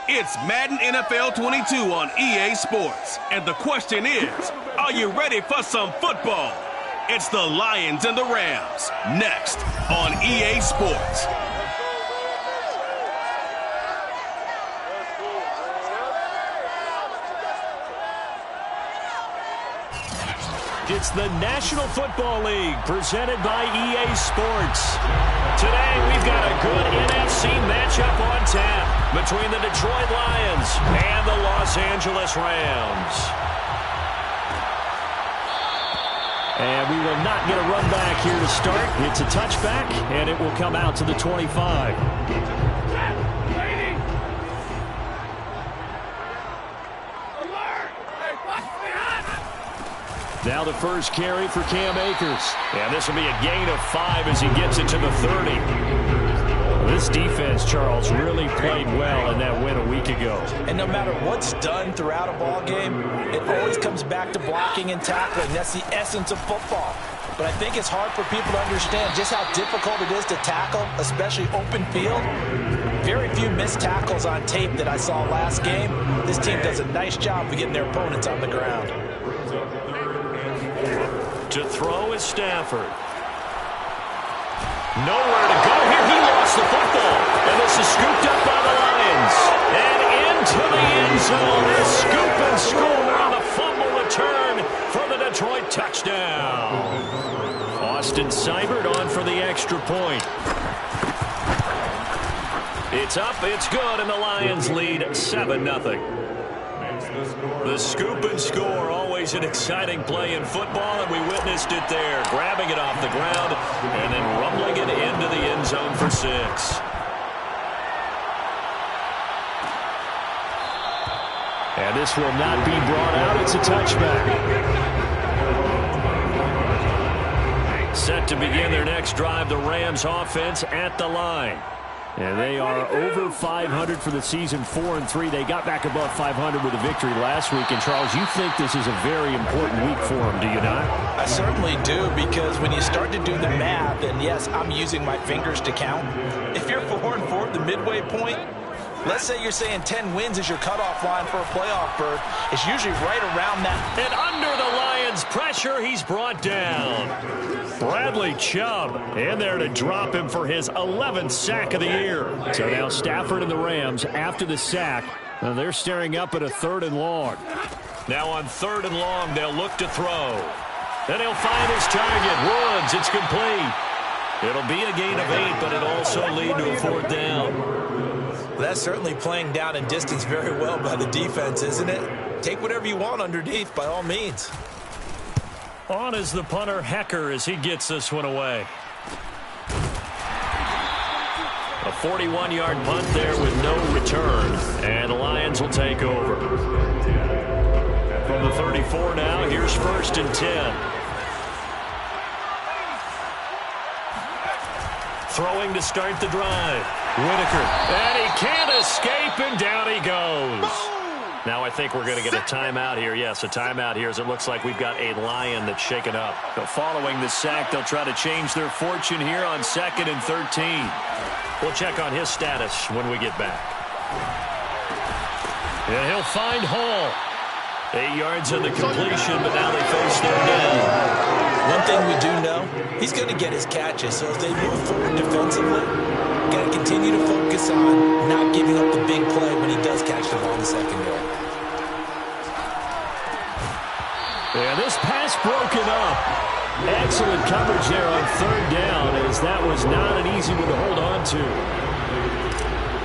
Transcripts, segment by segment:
It's Madden NFL 22 on EA Sports. And the question is, are you ready for some football? It's the Lions and the Rams, next on EA Sports. It's the National Football League presented by EA Sports. Today we've got a good NFC matchup on tap between the Detroit Lions and the Los Angeles Rams. And we will not get a run back here to start. It's a touchback, and it will come out to the 25. Now the first carry for Cam Akers. And this will be a gain of 5 as he gets it to the 30. This defense, Charles, really played well in that win a week ago. And no matter what's done throughout a ball game, it always comes back to blocking and tackling. That's the essence of football. But I think it's hard for people to understand just how difficult it is to tackle, especially open field. Very few missed tackles on tape that I saw last game. This team does a nice job of getting their opponents on the ground. To throw is Stafford. Nowhere to go here. He lost the football. And this is scooped up by the Lions. And into the end zone. A scoop and score on the fumble return for the Detroit touchdown. Austin Seibert on for the extra point. It's up, it's good, and the Lions lead 7-0. The scoop and score, always an exciting play in football, and we witnessed it there. Grabbing it off the ground and then rumbling it into the end zone for 6. And this will not be brought out. It's a touchback. Set to begin their next drive, the Rams offense at the line. And they are over 500 for the season, 4-3. They got back above 500 with a victory last week. And, Charles, you think this is a very important week for them, do you not? I certainly do, because when you start to do the math, and, yes, I'm using my fingers to count. If you're 4-4 at the midway point, let's say you're saying 10 wins is your cutoff line for a playoff berth. It's usually right around that. And under the Lions' pressure, he's brought down. Bradley Chubb in there to drop him for his 11th sack of the year. So now Stafford and the Rams, after the sack, they're staring up at a 3rd and long. Now on 3rd and long, they'll look to throw. Then he'll find his target. Woods, it's complete. It'll be a gain of 8, but it'll also lead to a 4th down. Well, that's certainly playing down in distance very well by the defense, isn't it? Take whatever you want underneath, by all means. On is the punter, Hecker, as he gets this one away. A 41-yard punt there with no return, and the Lions will take over. From the 34 now, here's 1st and 10. Throwing to start the drive. Whitaker, and he can't escape, and down he goes. Now I think we're going to get a timeout here. Yes, a timeout here, as it looks like we've got a Lion that's shaken up. But following the sack, they'll try to change their fortune here on 2nd and 13. We'll check on his status when we get back. And he'll find Hall. 8 yards on the completion, but now they face their down. One thing we do know, he's going to get his catches. So if they move forward defensively, got to continue to focus on not giving up the big play when he does catch the ball in the secondary. Yeah, this pass broken up. Excellent coverage there on 3rd down, as that was not an easy one to hold on to.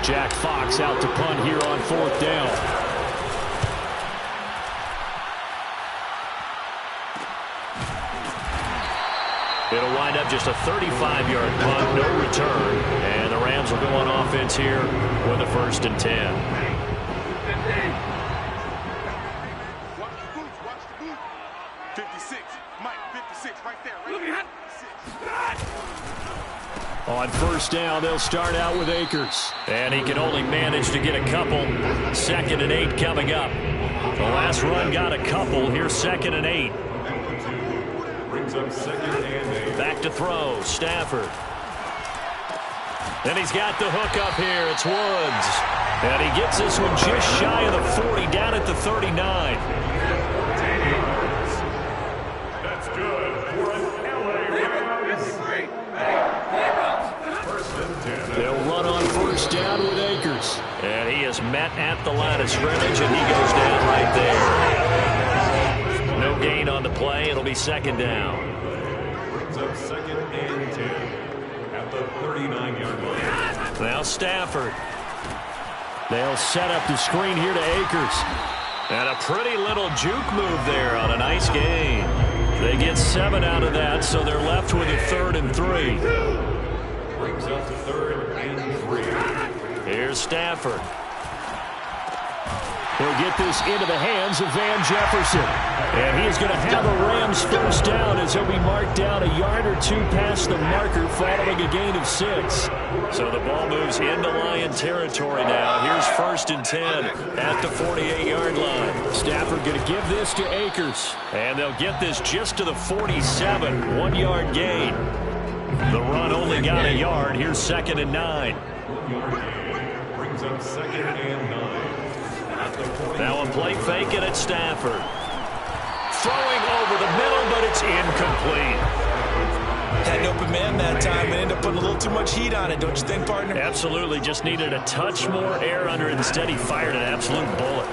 Jack Fox out to punt here on 4th down. It'll wind up just a 35-yard punt, no return. And the Rams will go on offense here with a 1st and 10. On 1st down, they'll start out with Akers. And he can only manage to get a couple. 2nd and 8 coming up. The last run got a couple. Here's 2nd and 8. Back to throw, Stafford. And he's got the hook up here. It's Woods. And he gets this one just shy of the 40, down at the 39. That's good for an LA Rams. First and 10. They'll run on first down with Akers. And he is met at the line of scrimmage, and he goes down right there. No gain on the play. It'll be second down. Brings up second and 10 at the 39-yard line. Now Stafford. They'll set up the screen here to Akers. And a pretty little juke move there on a nice gain. They get 7 out of that, so they're left with a 3rd and 3. Brings up 3rd and 3. Here's Stafford. He'll get this into the hands of Van Jefferson. And he is going to have a Rams first down as he'll be marked down a yard or 2 past the marker following a gain of 6. So the ball moves into Lion territory now. Here's first and 10 at the 48-yard line. Stafford going to give this to Akers. And they'll get this just to the 47. 1-yard gain. The run only got a yard. Here's second and 9. Brings up second and 9. Now a play fake it at Stafford. Throwing over the middle, but it's incomplete. Had an open man that time and ended up putting a little too much heat on it, don't you think, partner? Absolutely. Just needed a touch more air under it. Instead, he fired an absolute bullet.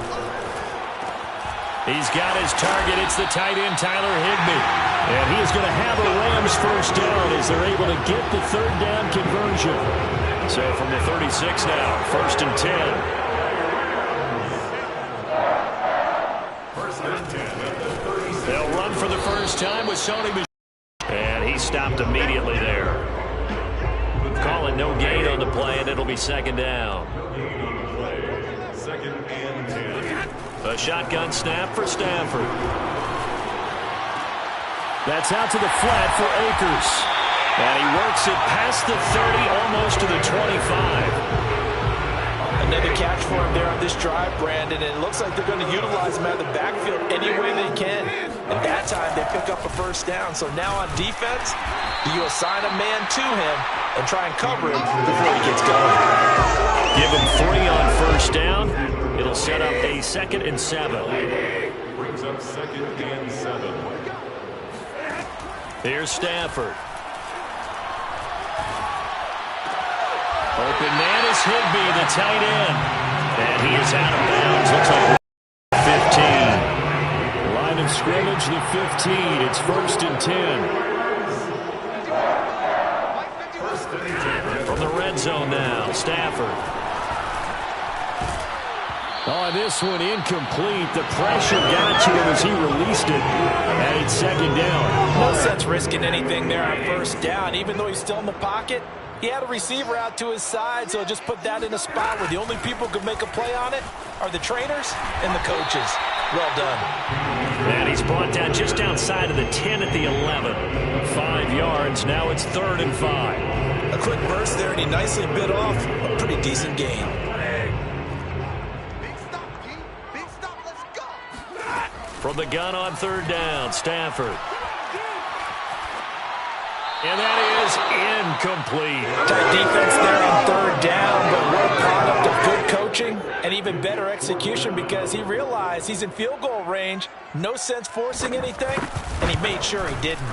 He's got his target. It's the tight end, Tyler Higbee. And he is going to have a Rams first down as they're able to get the 3rd down conversion. So from the 36 now, first and 10. They'll run for the first time with Sony Michel. And he stopped immediately there. Calling no gain on the play, and it'll be second down. Second and 10. A shotgun snap for Stafford. That's out to the flat for Akers. And he works it past the 30, almost to the 25. Another catch for him there on this drive, Brandon, and it looks like they're going to utilize him out of the backfield any way they can. And that time they pick up a first down. So now on defense, you assign a man to him and try and cover him before he gets going. Give him 3 on first down. It'll set up a 2nd and 7. Brings up second and 7. Here's Stafford. Open man is Higbee, the tight end. And he is out of bounds. Looks like 15. Line of scrimmage, the 15. It's first and 10. From the red zone now, Stafford. Oh, this one incomplete. The pressure got to him as he released it. And it's second down. No sense risking anything there on first down, even though he's still in the pocket. He had a receiver out to his side, so just put that in a spot where the only people who can make a play on it are the trainers and the coaches. Well done. And he's brought down just outside of the 10 at the 11. 5 yards. Now it's 3rd and 5. A quick burst there, and he nicely bit off a pretty decent gain. From the gun on 3rd down, Stafford. And that is incomplete. Tight defense there on 3rd down, but what a product of good coaching and even better execution because he realized he's in field goal range. No sense forcing anything, and he made sure he didn't.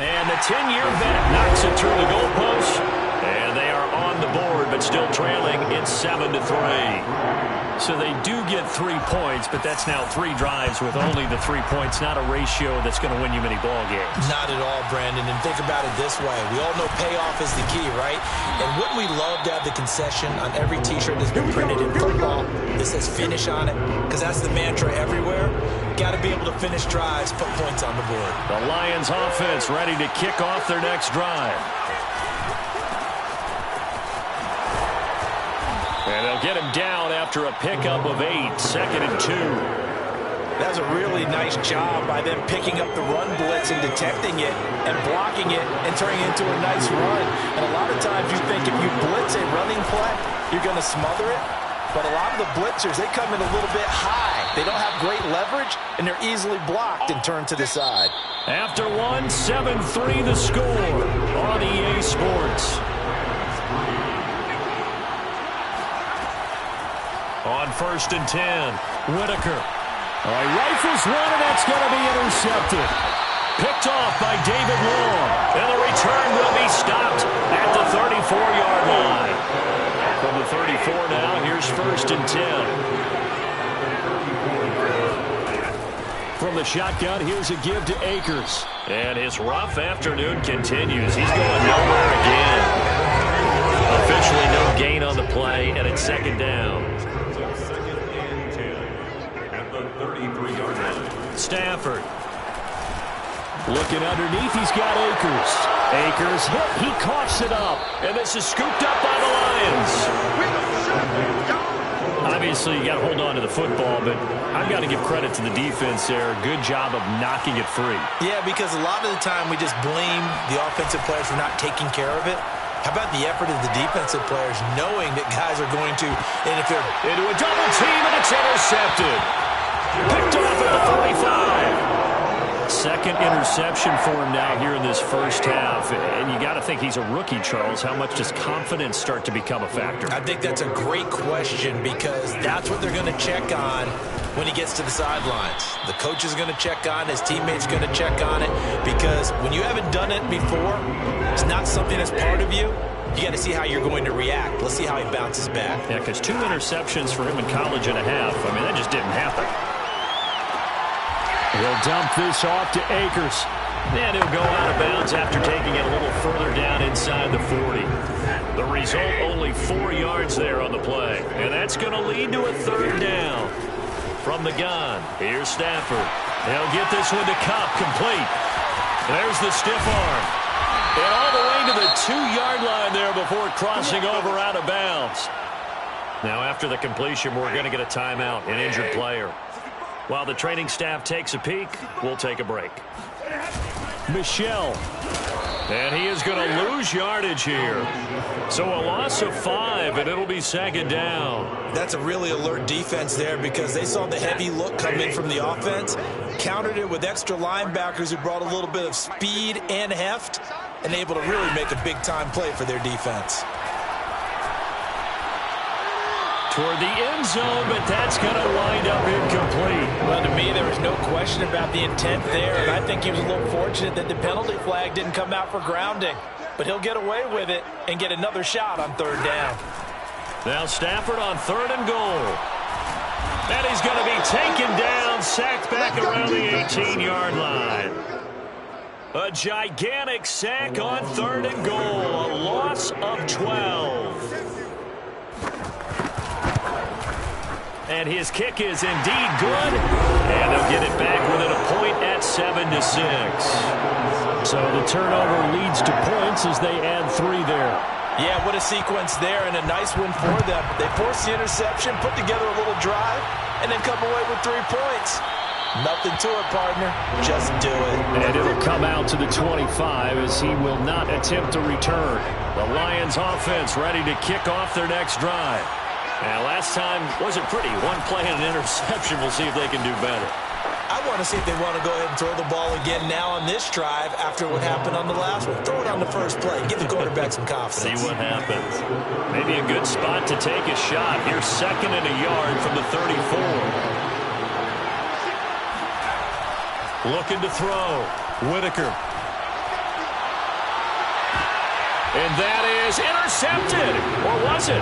And the 10-year vet knocks it through the goalpost. And they are on the board, but still trailing. It's 7-3. So they do get 3 points, but that's now 3 drives with only the 3 points, not a ratio that's going to win you many ball games. Not at all, Brandon. And think about it this way. We all know payoff is the key, right? And wouldn't we love to have the concession on every T-shirt that's been printed in football that says finish on it? Because that's the mantra everywhere. Got to be able to finish drives, put points on the board. The Lions offense ready to kick off their next drive. And they'll get him down after a pickup of 8, 2nd and 2. That was a really nice job by them picking up the run blitz and detecting it and blocking it and turning it into a nice run. And a lot of times you think if you blitz a running play, you're going to smother it. But a lot of the blitzers, they come in a little bit high. They don't have great leverage, and they're easily blocked and turned to the side. After 1, 7-3 the score on EA Sports. On 1st and 10, Whitaker. He rifles one, and that's going to be intercepted. Picked off by David Long. And the return will be stopped at the 34-yard line. From the 34 now, here's 1st and 10. From the shotgun, here's a give to Akers. And his rough afternoon continues. He's going nowhere again. Officially no gain on the play, and it's 2nd down. Second and 10 at the 33-yard line. Stafford. Looking underneath, he's got Akers. Akers hit, he coughs it up. And this is scooped up by the Lions. Obviously, you got to hold on to the football, but I've got to give credit to the defense there. Good job of knocking it free. Yeah, because a lot of the time we just blame the offensive players for not taking care of it. How about the effort of the defensive players knowing that guys are going to interfere? Into a double team, and it's intercepted. Picked off at the 45. Second interception for him now here in this first half. And you got to think he's a rookie, Charles. How much does confidence start to become a factor? I think that's a great question because that's what they're going to check on when he gets to the sidelines. The coach is going to check on, his teammates going to check on it, because when you haven't done it before, it's not something that's part of you. You got to see how you're going to react. Let's see how he bounces back. Yeah, because 2 interceptions for him in college and a half. I mean, that just didn't happen. He'll dump this off to Akers. And he'll go out of bounds after taking it a little further down inside the 40. The result, only 4 yards there on the play. And that's going to lead to a 3rd down. From the gun, here's Stafford. He'll get this one to Cup, complete. There's the stiff arm. And all the way to the 2-yard line there before crossing over out of bounds. Now after the completion, we're going to get a timeout, an injured player. While the training staff takes a peek, we'll take a break. Michel. And he is going to lose yardage here. So a loss of 5, and it'll be 2nd down. That's a really alert defense there because they saw the heavy look come in from the offense, countered it with extra linebackers who brought a little bit of speed and heft, and able to really make a big-time play for their defense. Toward the end zone, but that's going to wind up incomplete. Well, to me, there was no question about the intent there, and I think he was a little fortunate that the penalty flag didn't come out for grounding. But he'll get away with it and get another shot on 3rd down. Now Stafford on 3rd and goal. And he's going to be taken down, sacked back around the 18-yard line. A gigantic sack on 3rd and goal, a loss of 12. And his kick is indeed good. And they'll get it back within a point at 7-6. So the turnover leads to points as they add 3 there. Yeah, what a sequence there, and a nice win for them. They forced the interception, put together a little drive, and then come away with 3 points. Nothing to it, partner. Just do it. And it'll come out to the 25 as he will not attempt to return. The Lions offense ready to kick off their next drive. Now, last time wasn't pretty. 1 play and an interception. We'll see if they can do better. I want to see if they want to go ahead and throw the ball again now on this drive after what happened on the last one. Throw it on the first play. Give the quarterback some confidence. See what happens. Maybe a good spot to take a shot. Here's 2nd and a yard from the 34. Looking to throw. Whitaker. And that is intercepted. Or was it?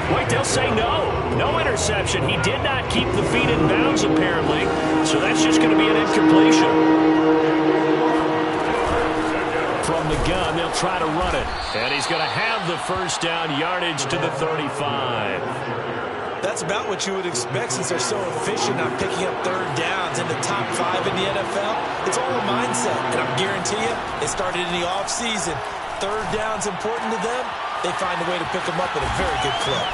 Wait, they'll say no. No interception. He did not keep the feet in bounds, apparently. So that's just going to be an incompletion. From the gun, they'll try to run it. And he's going to have the 1st down, yardage to the 35. That's about what you would expect since they're so efficient on picking up 3rd downs in the top 5 in the NFL. It's all a mindset, and I guarantee you, it started in the offseason. 3rd down's important to them. They find a way to pick them up at a very good clip.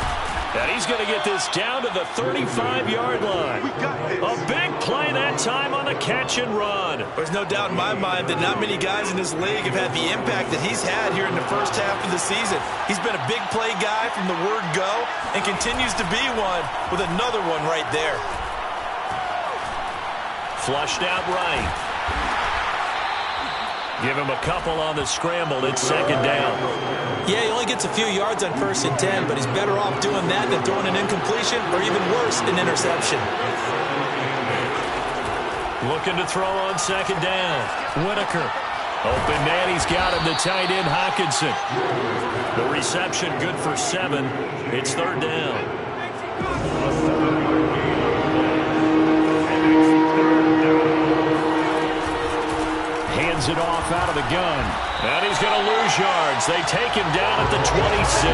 And he's going to get this down to the 35-yard line. A big play that time on the catch and run. There's no doubt in my mind that not many guys in this league have had the impact that he's had here in the first half of the season. He's been a big play guy from the word go and continues to be one with another one right there. Flushed out right. Give him a couple on the scramble. It's second down. Yeah, he only gets a few yards on 1st and 10, but he's better off doing that than throwing an incompletion or even worse, an interception. Looking to throw on second down. Whitaker. Open man, he's got him, the tight end, Hawkinson. The reception good for 7. It's third down. Hands it off out of the gun. And he's going to lose yards. They take him down at the 26.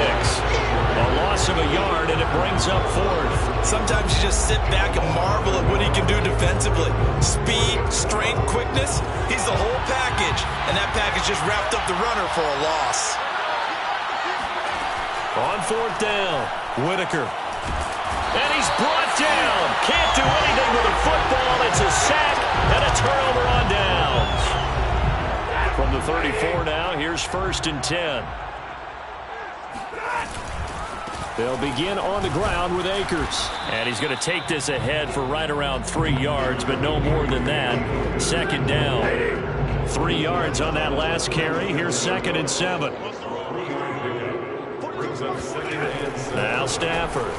A loss of a yard, and it brings up 4th. Sometimes you just sit back and marvel at what he can do defensively. Speed, strength, quickness. He's the whole package. And that package just wrapped up the runner for a loss. On 4th down, Whitaker. And he's brought down. Can't do anything with a football. It's a sack and a turnover on downs. From the 34 now, here's 1st and 10. They'll begin on the ground with Akers. And he's going to take this ahead for right around 3 yards, but no more than that. Second down. 3 yards on that last carry. Here's 2nd and 7. Now Stafford.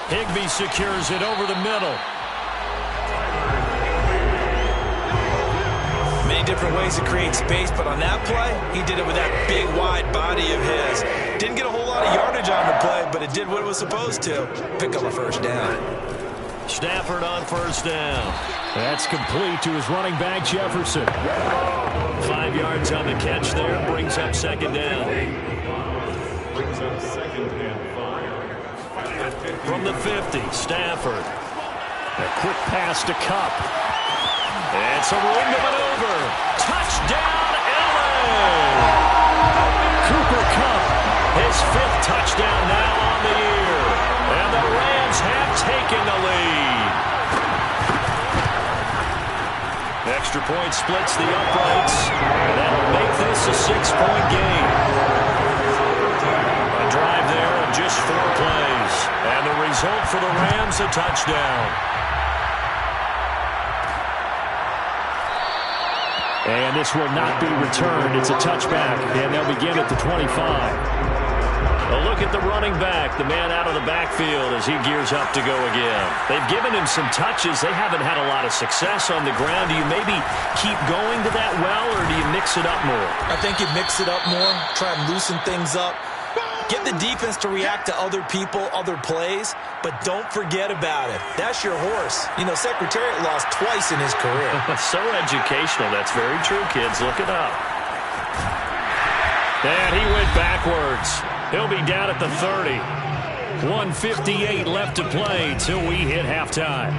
Higbee secures it over the middle. Many different ways to create space, but on that play, he did it with that big, wide body of his. Didn't get a whole lot of yardage on the play, but it did what it was supposed to. Pick up a 1st down. Stafford on 1st down. That's complete to his running back, Jefferson. 5 yards on the catch there. Brings up 2nd down. Brings up 2nd and 5. From the 50, Stafford. A quick pass to Kupp. It's a room to maneuver. Touchdown, LA! Cooper Kupp, his 5th touchdown now on the year. And the Rams have taken the lead. Extra point splits the uprights. And that'll make this a 6-point game. A drive there of just 4 plays. And the result for the Rams, a touchdown. And this will not be returned. It's a touchback, and they'll begin at the 25. A look at the running back, the man out of the backfield as he gears up to go again. They've given him some touches. They haven't had a lot of success on the ground. Do you maybe keep going to that well, or do you mix it up more? I think you mix it up more, try and loosen things up. Get the defense to react to other people, other plays, but don't forget about it. That's your horse. You know, Secretariat lost twice in his career. So educational. That's very true, kids. Look it up. And he went backwards. He'll be down at the 30. 1:58 left to play till we hit halftime.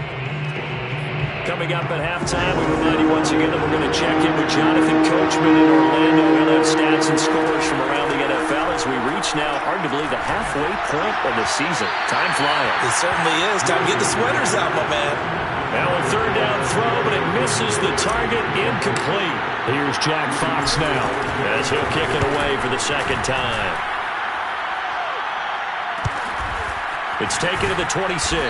Coming up at halftime, we remind you once again that we're going to check in with Jonathan Coachman in Orlando. He'll have stats and scores from around the NFL as we reach now, hard to believe, the halfway point of the season. Time flying. It certainly is. Time to get the sweaters out, my man. Now a 3rd down throw, but it misses the target. Incomplete. Here's Jack Fox now as he'll kick it away for the 2nd time. It's taken to the 26.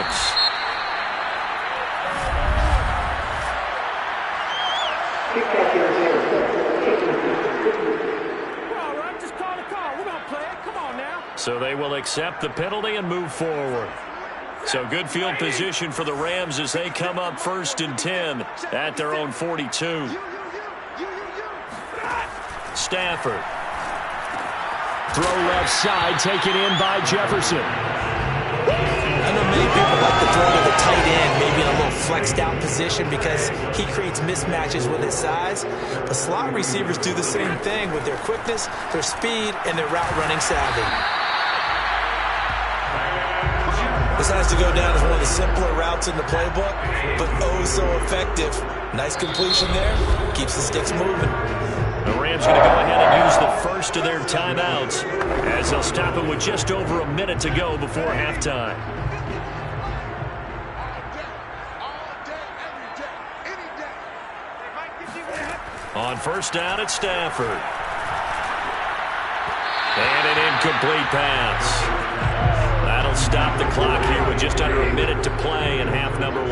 So they will accept the penalty and move forward. So good field position for the Rams as they come up 1st and 10 at their own 42. Stafford. Throw left side, taken in by Jefferson. I know many people like to throw to the tight end, maybe in a little flexed out position because he creates mismatches with his size. But slot receivers do the same thing with their quickness, their speed, and their route running savvy. This has to go down as one of the simpler routes in the playbook, but oh so effective. Nice completion there. Keeps the sticks moving. The Rams going to go ahead and use the first of their timeouts as they'll stop it with just over a minute to go before halftime. On 1st down, it's Stafford. And an incomplete pass. That'll stop the clock here with just under a minute to play in half number 1.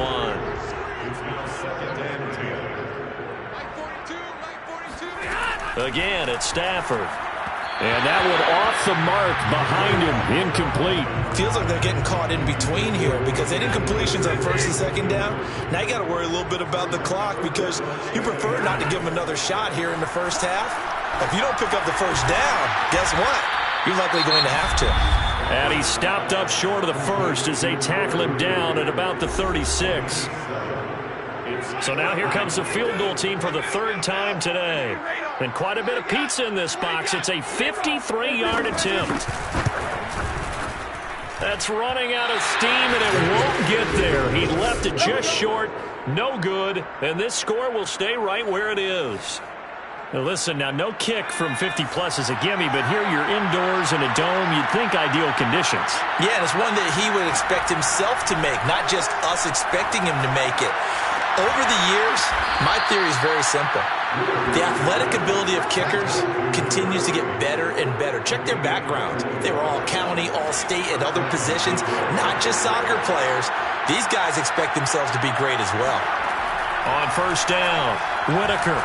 Again, it's Stafford. And that one off the mark behind him, incomplete. Feels like they're getting caught in between here because they did completions on first and second down. Now you got to worry a little bit about the clock because you prefer not to give them another shot here in the first half. If you don't pick up the first down, guess what? You're likely going to have to. And he stopped up short of the first as they tackle him down at about the 36. So now here comes the field goal team for the third time today. And quite a bit of pizza in this box. It's a 53-yard attempt. That's running out of steam, and it won't get there. He left it just short. No good. And this score will stay right where it is. Now listen, now no kick from 50-plus is a gimme, but here you're indoors in a dome. You'd think ideal conditions. Yeah, and it's one that he would expect himself to make, not just us expecting him to make it. Over the years, my theory is very simple. The athletic ability of kickers continues to get better and better. Check their backgrounds. They were all county, all state, and other positions, not just soccer players. These guys expect themselves to be great as well. On first down, Whitaker.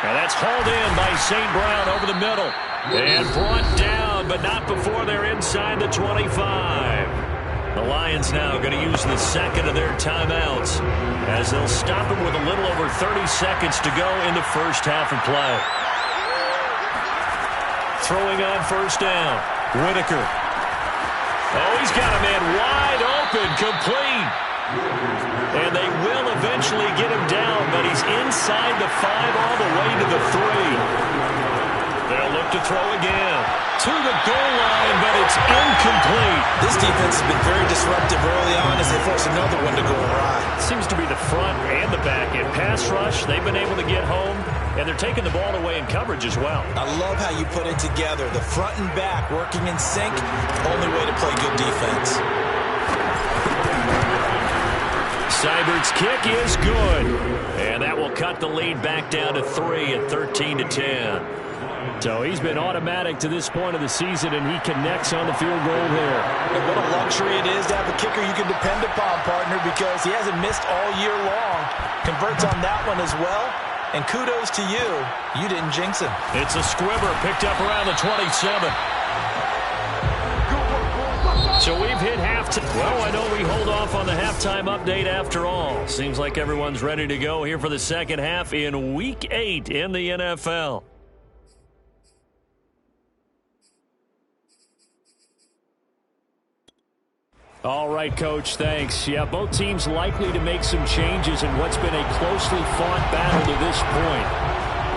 And that's hauled in by St. Brown over the middle. And brought down, but not before they're inside the 25. The Lions now going to use the second of their timeouts as they'll stop him with a little over 30 seconds to go in the first half of play. Throwing on first down, Whitaker. Oh, he's got a man wide open, complete. And they will eventually get him down, but he's inside the 5 all the way to the 3. They'll look to throw again. To the goal line, but it's incomplete. This defense has been very disruptive early on as they force another one to go awry. Seems to be the front and the back end. Pass rush, they've been able to get home, and they're taking the ball away in coverage as well. I love how you put it together. The front and back working in sync. Only way to play good defense. Seibert's kick is good. And that will cut the lead back down to 3 at 13-10. So he's been automatic to this point of the season, and he connects on the field goal there. And what a luxury it is to have a kicker you can depend upon, partner, because he hasn't missed all year long. Converts on that one as well. And kudos to you. You didn't jinx him. It's a squibber picked up around the 27. So we've hit halftime. Well, I know we hold off on the halftime update after all. Seems like everyone's ready to go here for the second half in Week 8 in the NFL. All right, Coach, thanks. Yeah, both teams likely to make some changes in what's been a closely fought battle to this point.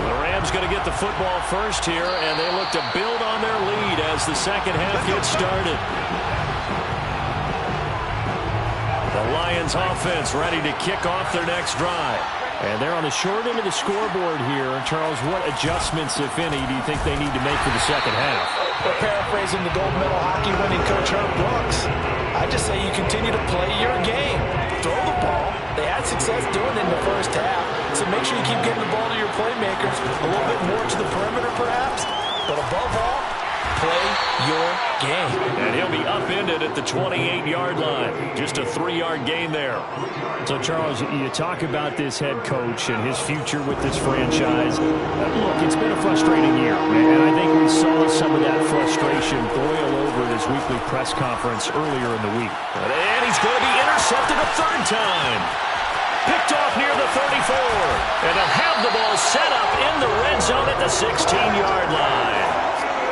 The Rams going to get the football first here, and they look to build on their lead as the second half gets started. The Lions offense ready to kick off their next drive. And they're on the short end of the scoreboard here. Charles, what adjustments, if any, do you think they need to make for the second half? We're paraphrasing the gold medal hockey winning coach Herb Brooks. I just say you continue to play your game. Throw the ball. They had success doing it in the first half. So make sure you keep getting the ball to your playmakers a little bit more to the perimeter perhaps. But above all, play your game. And he'll be upended at the 28-yard line. Just a 3-yard gain there. So, Charles, you talk about this head coach and his future with this franchise. Look, it's been a frustrating year, and I think we saw some of that frustration boil over at his weekly press conference earlier in the week. And he's going to be intercepted a third time. Picked off near the 34. And they'll have the ball set up in the red zone at the 16-yard line.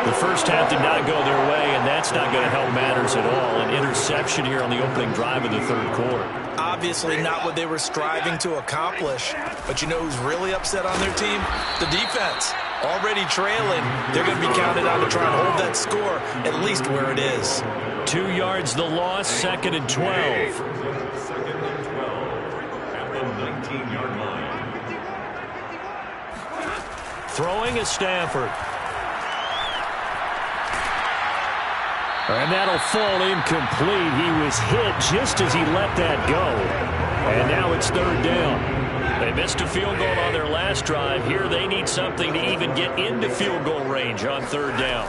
The first half did not go their way, and that's not going to help matters at all. An interception here on the opening drive of the third quarter. Obviously not what they were striving to accomplish. But you know who's really upset on their team? The defense. Already trailing. They're going to be counted on to try and hold that score at least where it is. 2 yards the loss, 2nd and 12. 2nd and 12 at the 19-yard line. Throwing is Stafford. And that'll fall incomplete. He was hit just as he let that go. And now it's third down. They missed a field goal on their last drive. Here they need something to even get into field goal range on third down.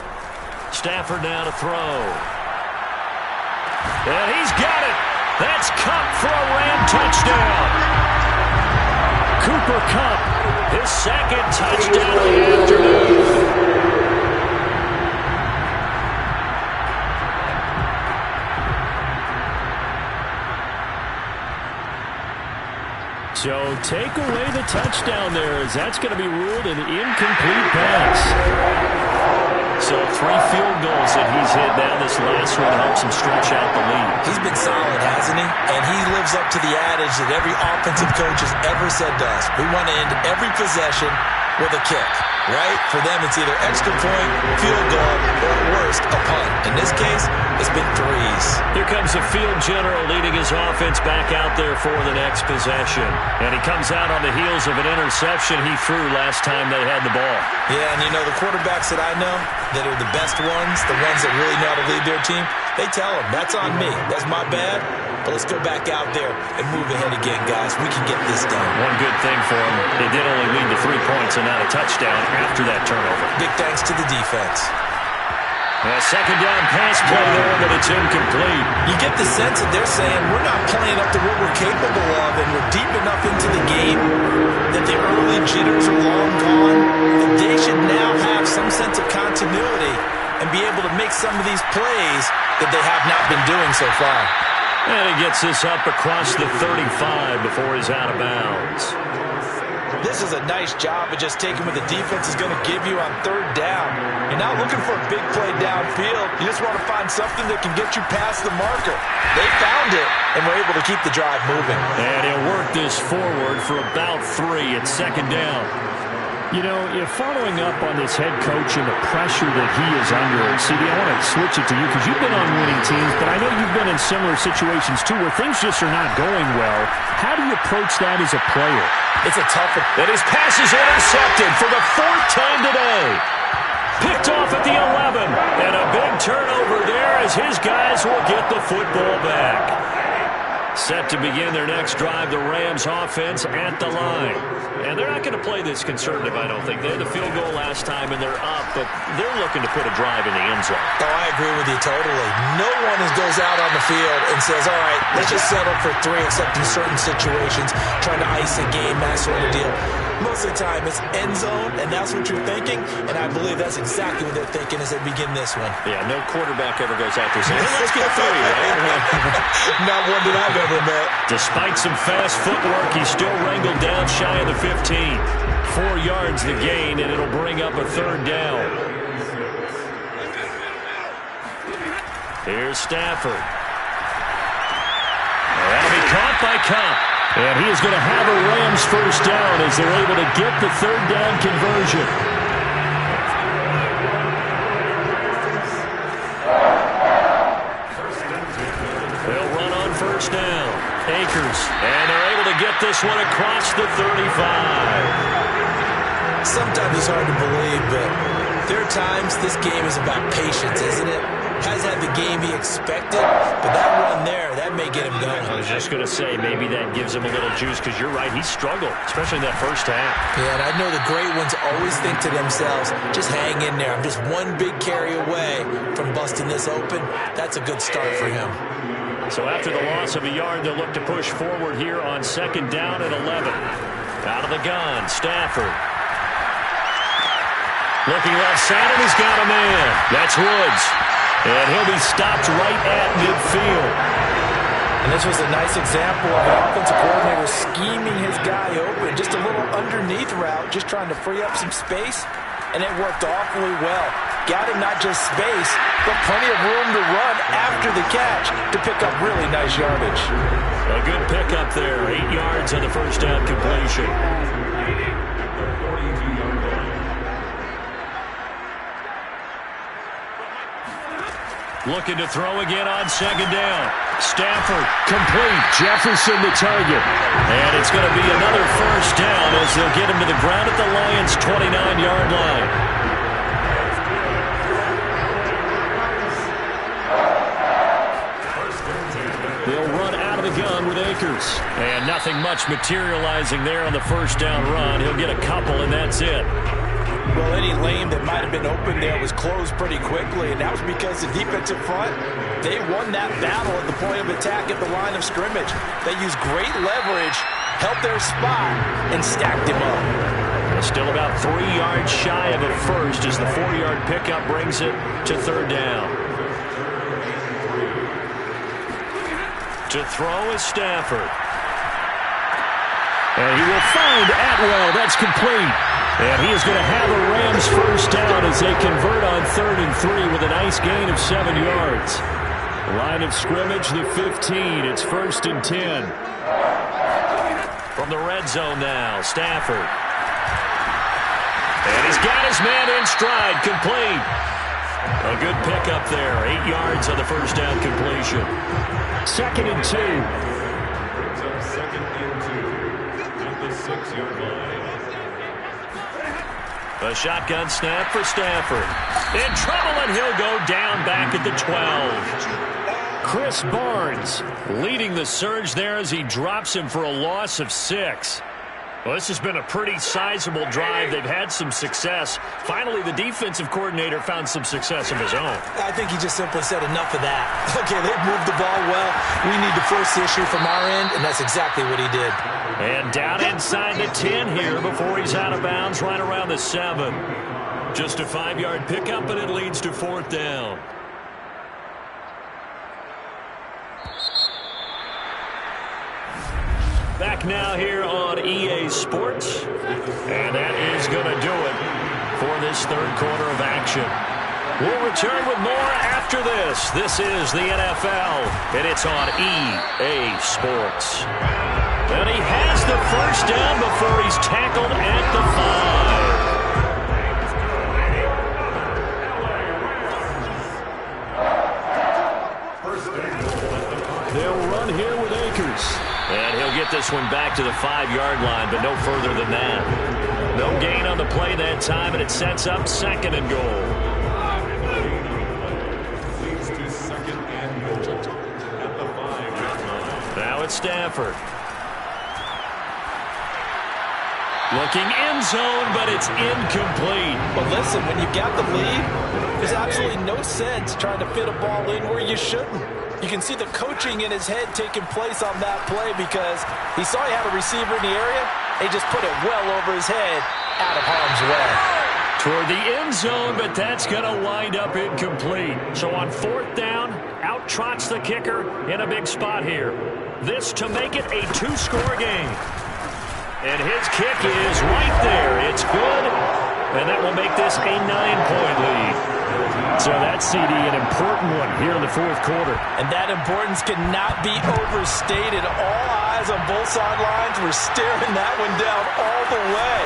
Stafford now to throw. And he's got it. That's Cup for a Ram touchdown. Cooper Kupp, his second touchdown of the afternoon. So take away the touchdown there, as that's going to be ruled an incomplete pass. So 3 field goals that he's hit now. This last one helps him stretch out the lead. He's been solid, hasn't he? And he lives up to the adage that every offensive coach has ever said to us. We want to end every possession with a kick, right? For them, it's either extra point, field goal, or at worst, a punt. In this case, it's been 3s. Here comes the field general leading his offense back out there for the next possession. And he comes out on the heels of an interception he threw last time they had the ball. Yeah, and you know, the quarterbacks that I know that are the best ones, the ones that really know how to lead their team, they tell them, that's on me. That's my bad. But let's go back out there and move ahead again, guys. We can get this done. One good thing for him, they did only lead to 3 points and not a touchdown after that turnover. Big thanks to the defense. A second down pass play there, but it's incomplete. You get the sense that they're saying we're not playing up to what we're capable of, and we're deep enough into the game that the early jitters are long gone, that they should now have some sense of continuity and be able to make some of these plays that they have not been doing so far. And he gets this up across the 35 before he's out of bounds. This is a nice job of just taking what the defense is going to give you on 3rd down. You're not looking for a big play downfield. You just want to find something that can get you past the marker. They found it, and were able to keep the drive moving. And he'll work this forward for about 3 at 2nd down. You know, if following up on this head coach and the pressure that he is under, CD, I want to switch it to you because you've been on winning teams, but I know you've been in similar situations too where things just are not going well. How do you approach that as a player? It's a tough one. And his pass is intercepted for the 4th time today. Picked off at the 11. And a big turnover there as his guys will get the football back. Set to begin their next drive, the Rams offense at the line. And they're not going to play this conservative, I don't think. They had the field goal last time, and they're up, but they're looking to put a drive in the end zone. Oh, I agree with you totally. No one goes out on the field and says, all right, let's just settle for 3, except in certain situations, trying to ice a game, that sort of deal. Most of the time, it's end zone, and that's what you're thinking, and I believe that's exactly what they're thinking as they begin this one. Yeah, no quarterback ever goes out there saying, hey, let's get 3, right? Not one that I've ever met. Despite some fast footwork, he's still wrangled down shy of the 15. 4 yards the gain, and it'll bring up a 3rd down. Here's Stafford. That'll be caught by Kupp. And he is going to have a Rams first down as they're able to get the 3rd down conversion. They'll run on first down. Akers. And they're able to get this one across the 35. Sometimes it's hard to believe, but there are times this game is about patience, isn't it? Has had the game he expected, but that run there, that may get him going. I was just going to say, maybe that gives him a little juice, because you're right, he struggled, especially in that first half. Yeah, and I know the great ones always think to themselves, just hang in there. I'm just one big carry away from busting this open. That's a good start for him. So after the loss of a yard, they'll look to push forward here on 2nd down at 11. Out of the gun, Stafford. Looking left side, and he's got a man. That's Woods. And he'll be stopped right at midfield. And this was a nice example of an offensive coordinator scheming his guy open. Just a little underneath route, just trying to free up some space. And it worked awfully well. Got him not just space, but plenty of room to run after the catch to pick up really nice yardage. A good pickup there. 8 yards on the first down completion. Looking to throw again on 2nd down. Stafford, complete. Jefferson the target. And it's going to be another first down as they'll get him to the ground at the Lions' 29-yard line. They'll run out of the gun with Akers. And nothing much materializing there on the first down run. He'll get a couple, and that's it. Well, any lane that might have been open there was closed pretty quickly, and that was because the defensive front, they won that battle at the point of attack at the line of scrimmage. They used great leverage held their spot, and stacked him up. Still about 3 yards shy of a first as the 4-yard pickup brings it to third down. To throw is Stafford. And he will find Atwell. That's complete. And he is going to have a Rams first down as they convert on 3rd and 3 with a nice gain of 7 yards. Line of scrimmage, the 15. It's 1st and 10. From the red zone now, Stafford. And he's got his man in stride, complete. A good pickup there, 8 yards on the first down completion. 2nd and 2. Brings up 2nd and 2 at the 6-yard line. A shotgun snap for Stafford. In trouble, and he'll go down back at the 12. Chris Barnes leading the surge there as he drops him for a loss of 6. Well, this has been a pretty sizable drive. They've had some success. Finally, the defensive coordinator found some success of his own. I think he just simply said enough of that. Okay, they've moved the ball well. We need to force the issue from our end, and that's exactly what he did. And down inside the 10 here before he's out of bounds, right around the 7. Just a 5-yard pickup, and it leads to 4th down. Back now here on EA Sports. And that is going to do it for this 3rd quarter of action. We'll return with more after this. This is the NFL, and it's on EA Sports. And he has the first down before he's tackled at the 5. They'll run here with Akers. And he'll get this one back to the 5-yard line, but no further than that. No gain on the play that time, and it sets up 2nd and goal. Leads to 2nd and goal at the 5-yard line. Now it's Stafford. Looking end zone, but it's incomplete. But listen, when you got the lead, there's absolutely no sense trying to fit a ball in where you shouldn't. You can see the coaching in his head taking place on that play because he saw he had a receiver in the area. He just put it well over his head, out of harm's way. Toward the end zone, but that's going to wind up incomplete. So on 4th down, out trots the kicker in a big spot here. This to make it a 2-score game. And his kick is right there. It's good, and that will make this a 9-point lead. So that's, CD, an important one here in the 4th quarter. And that importance cannot be overstated. All eyes on both sidelines were staring that one down all the way.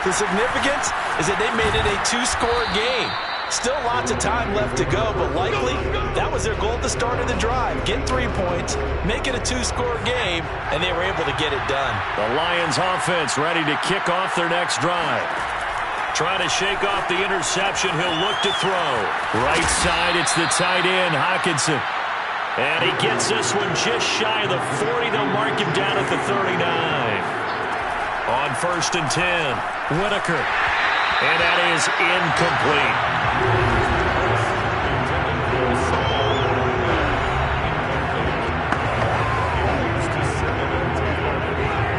The significance is that they made it a 2-score game. Still lots of time left to go, but likely that was their goal at the start of the drive. Get 3 points, make it a 2-score game, and they were able to get it done. The Lions offense ready to kick off their next drive. Trying to shake off the interception. He'll look to throw. Right side, it's the tight end, Hockenson. And he gets this one just shy of the 40. They'll mark him down at the 39. On 1st and 10, Whitaker. And that is incomplete.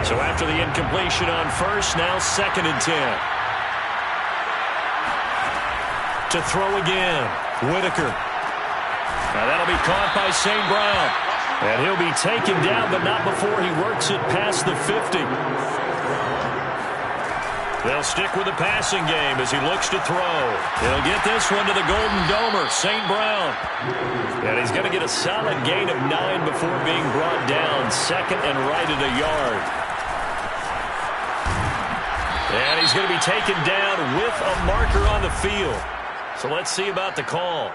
So after the incompletion on 1st, now 2nd and 10. To throw again, Whitaker. Now that'll be caught by St. Brown. And he'll be taken down, but not before he works it past the 50. They'll stick with the passing game as he looks to throw. He'll get this one to the Golden Domer, St. Brown. And he's going to get a solid gain of 9 before being brought down. 2nd and right at a yard. And he's going to be taken down with a marker on the field. So let's see about the call.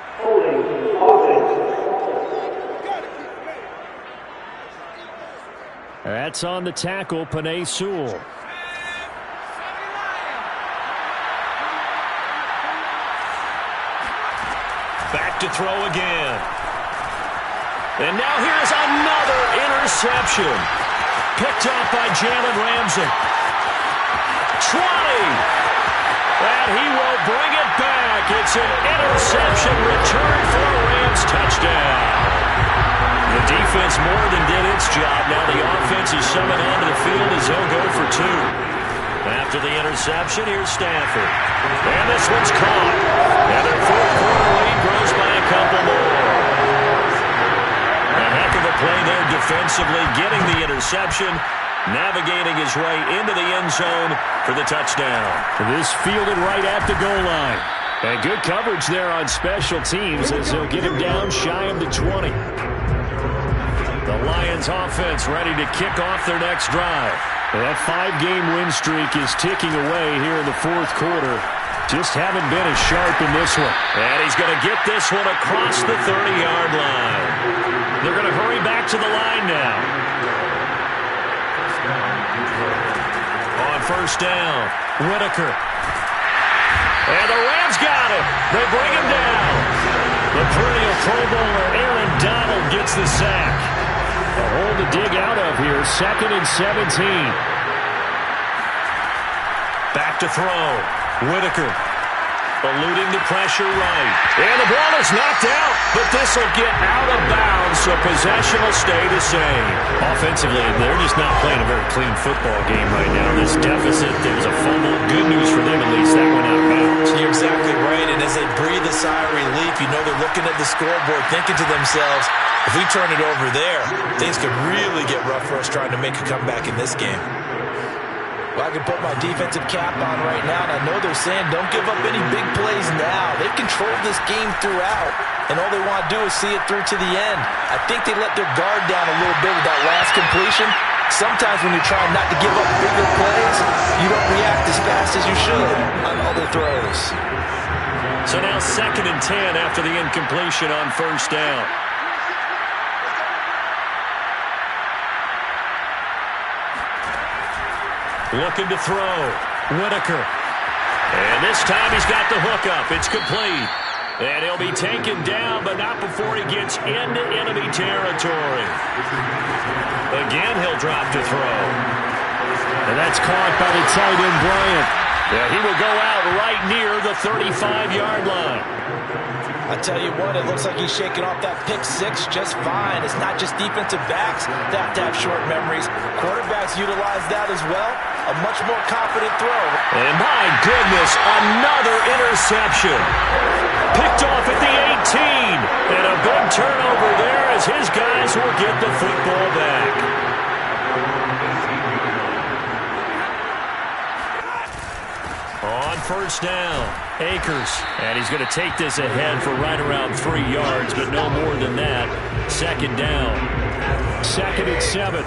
That's on the tackle, Penei Sewell. Back to throw again. And now here's another interception. Picked up by Jalen Ramsey. Trotty. And he will bring it back. It's an interception return for a Rams touchdown. The defense more than did its job. Now the offense is summoned onto the field as they'll go for 2. After the interception, here's Stafford. And this one's caught. And their fourth quarter lead grows by a couple more. A heck of a play there defensively, getting the interception, navigating his way into the end zone for the touchdown. This fielded right at the goal line. And good coverage there on special teams as they'll get him down shy of the 20. The Lions offense ready to kick off their next drive. That 5-game win streak is ticking away here in the fourth quarter. Just haven't been as sharp in this one. And he's going to get this one across the 30-yard line. They're going to hurry back to the line now. On first down, Whitaker. And the Rams got him. They bring him down. The perennial Pro Bowler Aaron Donald gets the sack. A hole to dig out of here. 2nd and 17. Back to throw. Whitaker eluding the pressure right. And the ball is knocked out, but this will get out of bounds, so possession will stay the same. Offensively, they're just not playing a very clean football game right now. This deficit, there's a fumble. Good news for them, at least. That went out of bounds. You're exactly right, and as they breathe a sigh of relief, you know they're looking at the scoreboard, thinking to themselves, if we turn it over there, things could really get rough for us trying to make a comeback in this game. Well, I can put my defensive cap on right now, and I know they're saying don't give up any big plays now. They've controlled this game throughout, and all they want to do is see it through to the end. I think they let their guard down a little bit with that last completion. Sometimes when you're trying not to give up bigger plays, you don't react as fast as you should on other throws. So now 2nd and 10 after the incompletion on first down. Looking to throw. Whitaker. And this time he's got the hookup. It's complete. And he'll be taken down, but not before he gets into enemy territory. Again, he'll drop to throw. And that's caught by the tight end, Bryant. Yeah, he will go out right near the 35-yard line. I tell you what, it looks like he's shaking off that pick six just fine. It's not just defensive backs that have to have short memories. Quarterbacks utilize that as well. A much more confident throw. And my goodness, another interception. Picked off at the 18. And a big turnover there as his guys will get the football back. On first down, Akers. And he's going to take this ahead for right around 3 yards, but no more than that. 2nd down. 2nd and 7.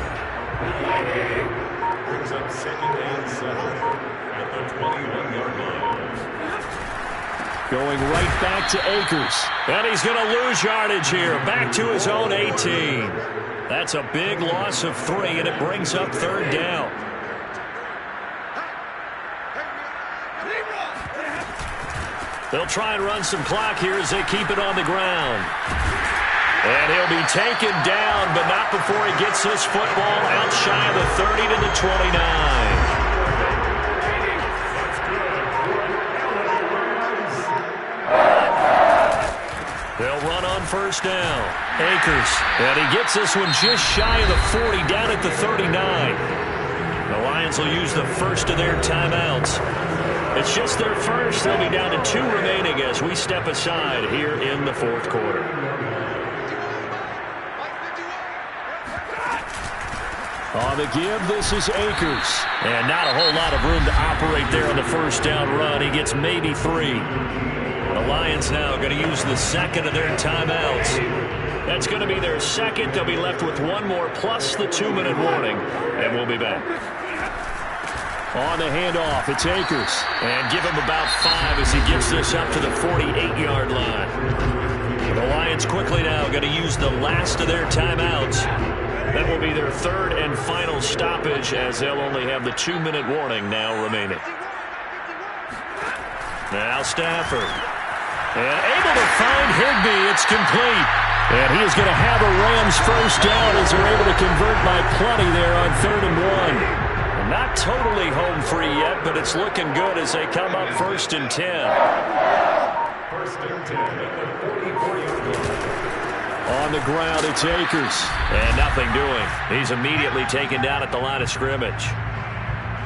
Brings up 2nd and 7 at the 21-yard line. Going right back to Akers. And he's going to lose yardage here. Back to his own 18. That's a big loss of 3, and it brings up 3rd down. They'll try and run some clock here as they keep it on the ground. And he'll be taken down, but not before he gets this football out shy of the 30 to the 29. They'll run on first down. Akers. And he gets this one just shy of the 40, down at the 39. The Lions will use the first of their timeouts. It's just their first. They'll be down to 2 remaining as we step aside here in the fourth quarter. On the give, this is Akers. And not a whole lot of room to operate there on the first down run. He gets maybe 3. The Lions now going to use the second of their timeouts. That's going to be their second. They'll be left with 1 more plus the 2-minute warning. And we'll be back. On the handoff, it's Akers. And give him about 5 as he gets this up to the 48-yard line. The Lions quickly now going to use the last of their timeouts. That will be their 3rd and final stoppage as they'll only have the 2-minute warning now remaining. Now Stafford. And able to find Higbee. It's complete. And he is going to have a Rams first down as they're able to convert by plenty there on 3rd and 1. Not totally home free yet, but it's looking good as they come up 1st and 10. 1st and 10 at the 44-yard line. On the ground, it's Akers. And nothing doing. He's immediately taken down at the line of scrimmage.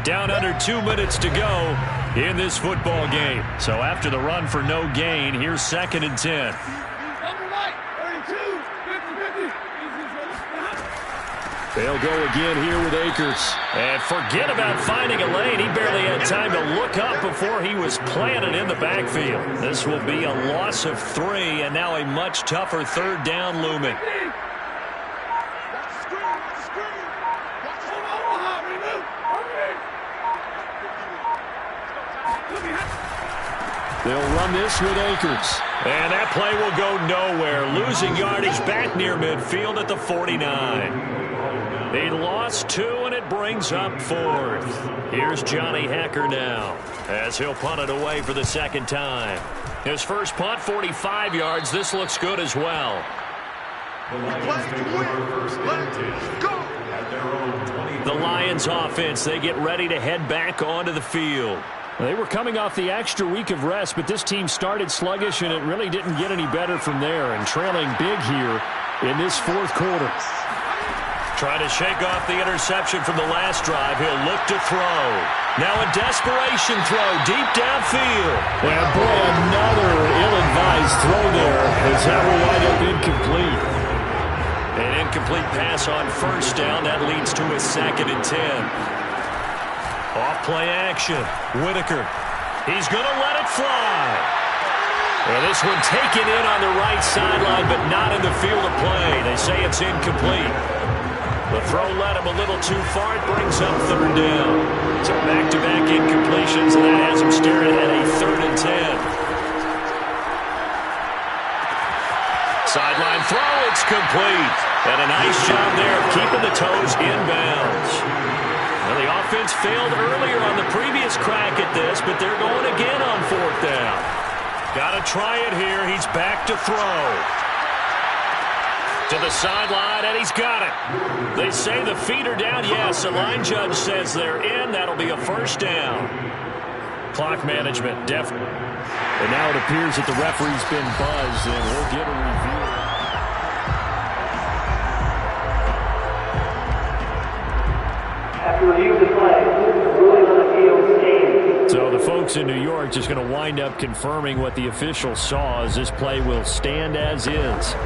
Down under 2 minutes to go in this football game. So after the run for no gain, here's 2nd and 10. They'll go again here with Akers. And forget about finding a lane. He barely had time to look up before he was planted in the backfield. This will be a loss of 3, and now a much tougher 3rd down looming. They'll run this with Akers. And that play will go nowhere. Losing yardage back near midfield at the 49. He lost 2, and it brings up 4th. Here's Johnny Hecker now as he'll punt it away for the 2nd time. His first punt, 45 yards. This looks good as well. The Lions offense, they get ready to head back onto the field. They were coming off the extra week of rest, but this team started sluggish, and it really didn't get any better from there, and trailing big here in this 4th quarter. Trying to shake off the interception from the last drive. He'll look to throw. Now a desperation throw deep downfield. And boy, another ill-advised throw there as that will wind up incomplete. An incomplete pass on 1st down. That leads to a 2nd and 10. Off-play action. Whitaker. He's going to let it fly. Well, this one taken in on the right sideline, but not in the field of play. They say it's incomplete. The throw led him a little too far. It brings up 3rd down. So back-to-back incompletions, and that has him staring at a 3rd and 10. Sideline throw, it's complete. And a nice job there of keeping the toes inbounds. Well, the offense failed earlier on the previous crack at this, but they're going again on 4th down. Got to try it here. He's back to throw. To the sideline, and he's got it. They say the feet are down. Yes, the line judge says they're in. That'll be a 1st down. Clock management, definitely. And now it appears that the referee's been buzzed, and we'll get a review. After review of the play, ruling on the field stands. So the folks in New York just going to wind up confirming what the official saw, as this play will stand as is.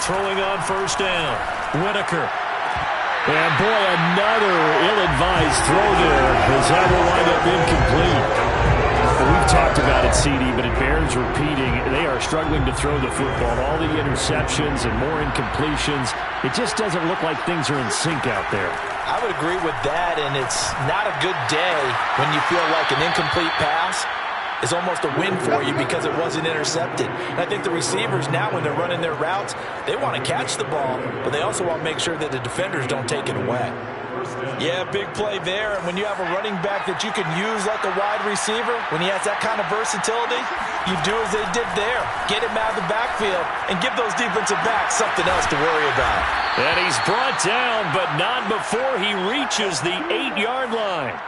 Throwing on 1st down. Whitaker. And boy, another ill-advised throw there as that will wind up incomplete. Well, we've talked about it, CD, but it bears repeating. They are struggling to throw the football. All the interceptions and more incompletions. It just doesn't look like things are in sync out there. I would agree with that, and it's not a good day when you feel like an incomplete pass is almost a win for you because it wasn't intercepted. And I think the receivers now, when they're running their routes, they want to catch the ball, but they also want to make sure that the defenders don't take it away. Yeah, big play there. And when you have a running back that you can use like a wide receiver, when he has that kind of versatility, you do as they did there. Get him out of the backfield and give those defensive backs something else to worry about. And he's brought down, but not before he reaches the 8-yard line.